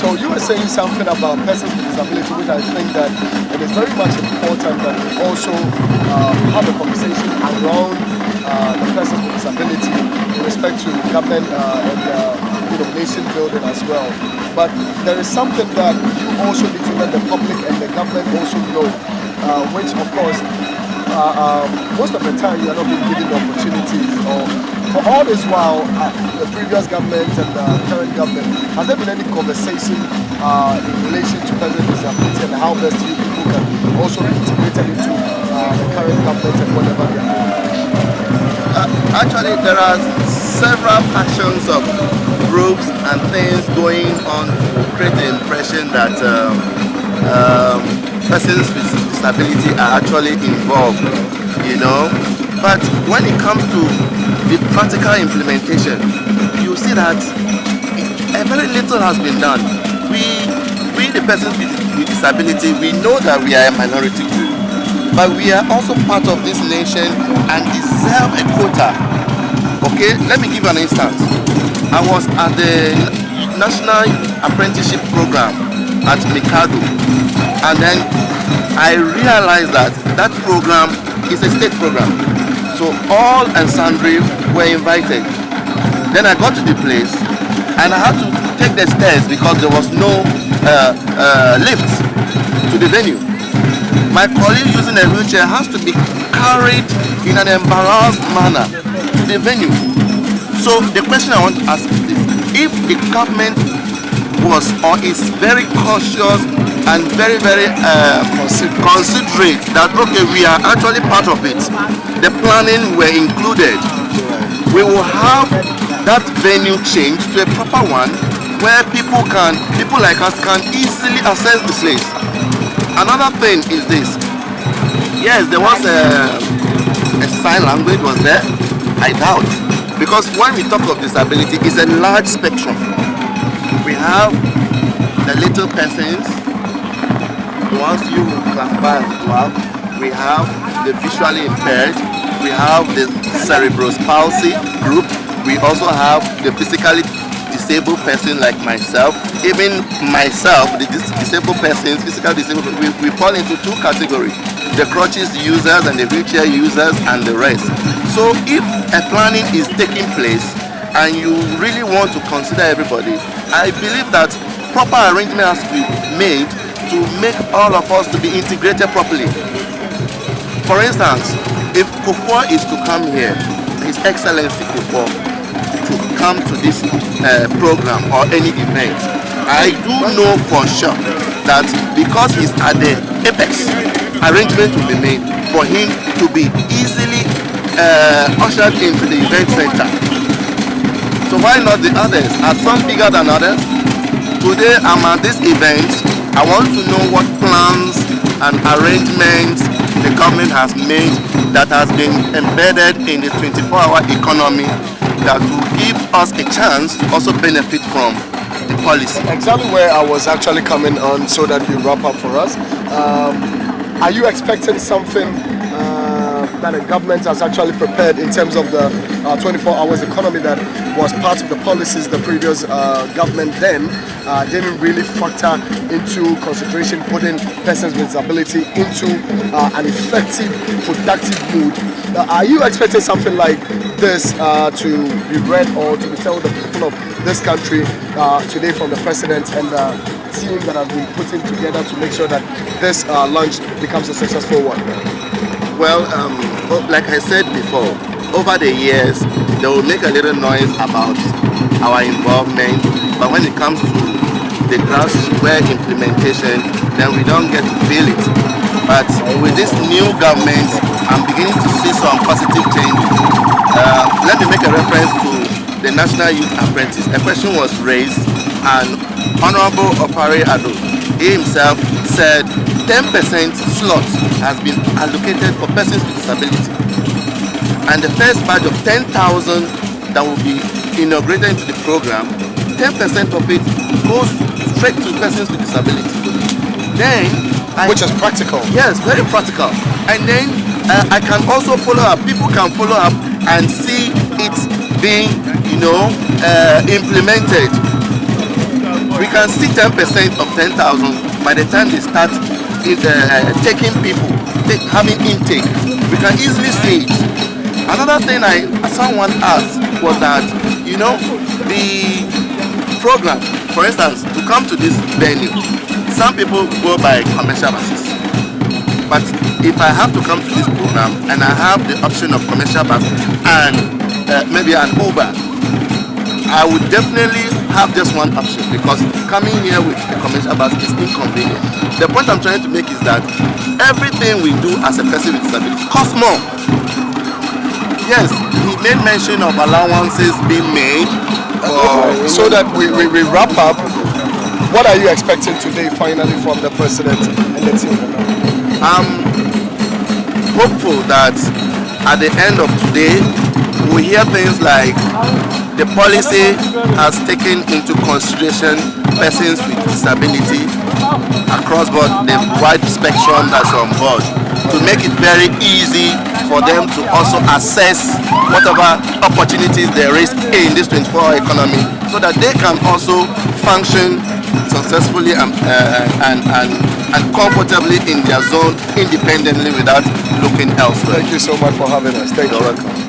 So you were saying something about persons with disability, which I think that it is very much important that we also have a conversation around the persons with disability in respect to government and nation building as well. But there is something that you also need to let the public and the government also know, which of course most of the time you are not being given the opportunities. Or for all this while, the previous government and the current government, has there been any conversation in relation to persons with disability and how best you people can also be integrated into the current government and whatever they are doing? Actually, there are several factions of groups and things going on to create the impression that persons with disability are actually involved, But when it comes to the practical implementation, you see that very little has been done. We the persons with disability, we know that we are a minority group, but we are also part of this nation and deserve a quota. Okay, let me give you an instance. I was at the National Apprenticeship Program at Mikado, and then I realized that that program is a state program. So all and sundry were invited. Then I got to the place and I had to take the stairs because there was no lift to the venue. My colleague using a wheelchair has to be carried in an embarrassed manner to the venue. So the question I want to ask is this: if the government was or is very cautious and very considerate that okay, we are actually part of it, the planning were included, we will have that venue changed to a proper one where people like us can easily access the place. Another thing is this: yes, there was a sign language was there, I doubt, because when we talk of disability, it's a large spectrum. We have the little persons, the ones you classify as dwarf. We have the visually impaired. We have the cerebral palsy group. We also have the physically disabled person like myself. Even myself, the disabled persons, physically disabled, we fall into two categories: the crutches users and the wheelchair users and the rest. So if a planning is taking place and you really want to consider everybody, I believe that proper arrangement has to be made to make all of us to be integrated properly. For instance, if Kufuor is to come here, His Excellency Kufuor, to come to this program or any event, I do know for sure that because he's at the apex, arrangement will be made for him to be easily ushered into the event center. So why not the others? Are some bigger than others? Today I'm at this event. I want to know what plans and arrangements the government has made that has been embedded in the 24-hour economy that will give us a chance to also benefit from the policy. Exactly where I was actually coming on, so that you wrap up for us. Are you expecting something that the government has actually prepared in terms of the 24 hours economy that was part of the policies the previous government then didn't really factor into consideration, putting persons with disability into an effective, productive mood? Are you expecting something like this to be read or to be told the people of this country today from the president and the team that has been putting together to make sure that this launch becomes a successful one? Well, like I said before, over the years, they will make a little noise about our involvement, but when it comes to the grassroots implementation, then we don't get to feel it. But with this new government, I'm beginning to see some positive changes. Let me make a reference to the National Youth Apprentice. A question was raised, and Honorable Opare Ado, he himself said 10% slot has been allocated for persons with disability. And the first batch of 10,000 that will be integrated into the program, 10% of it goes straight to persons with disability. Then, which is practical. Yes, very practical. And then I can also follow up. People can follow up and see it being, implemented. we can see 10% of 10,000 by the time they start taking people, having intake. We can easily see it. Another thing someone asked was that, you know, the program, for instance, to come to this venue, some people go by commercial buses. But if I have to come to this program and I have the option of commercial bus and maybe an Uber, I would definitely have just one option, because coming here with a commercial bus is inconvenient. The point I'm trying to make is that everything we do as a person with disability costs more. Yes, he made mention of allowances being made. So that we wrap up, what are you expecting today finally from the president and the team? I'm hopeful that at the end of today we hear things like the policy has taken into consideration persons with disability across board, the wide spectrum that's on board, to make it very easy for them to also assess whatever opportunities there is in this 24-hour economy, so that they can also function successfully and comfortably in their zone independently without looking elsewhere. Thank you so much for having us. Thank you. You're welcome.